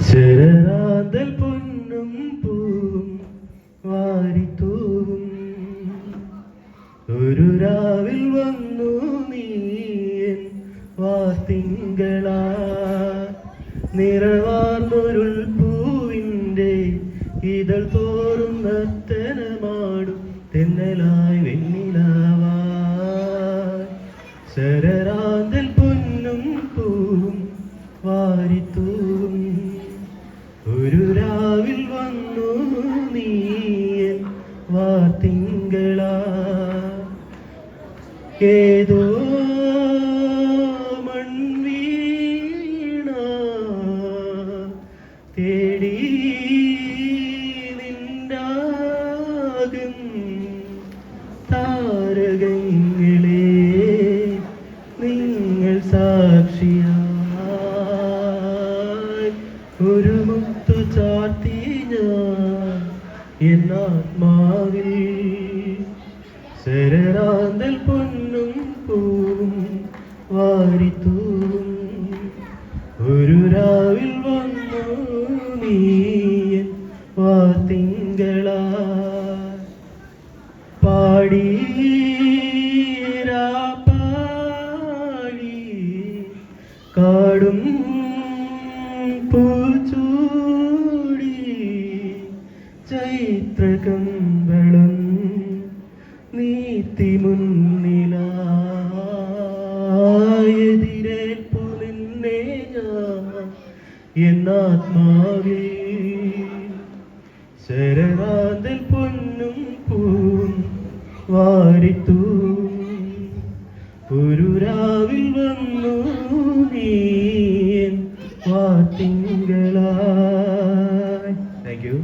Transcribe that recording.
ശരറാന്തൽ പൊന്നും പൂവും വാരിത്തൂവും ഒരു രാവിൽ വന്നു നീയൻ വാർത്തിങ്കളാ നിറവാർന്നൊരുൾ പൂവിൻ്റെ ഇതൾ തോറും നർത്തനമാടും തെന്നലായി വെണ്ണിലാവായി ശരറാന്തൽ പൊന്നും പൂവും വാരിത്തൂവും ഒരു രാവിൽ വന്നു നീയൻ വാർത്തിങ്കളാ ഏതോ മൺവീണ തേടി നിന്നാകും താരകങ്ങളെ നിങ്ങൾ സാക്ഷിയായി ഒരു മുത്തു ചാർത്തി ഞാൻ എന്നാത്മാവിൽ ശരറാന്തൽ പൊന്നും പൂവും വാരിത്തൂവും ഒരു രാവിൽ വന്നു നീയൻ വാർത്തിങ്കളാ പാടി പാടി കാടും പൂച്ചൂടി ചൈത്രകമ്പളം നീത്തി മുന്നിലായെതിരേൽപ്പു നിന്നെ ഞാൻ എന്നാത്മാവേ ശരറാന്തൽ പൊന്നും പൂവും വാരിത്തൂവും ഒരു രാവിൽ വന്നു നീയൻ വാർത്തിങ്കളായി. Thank you.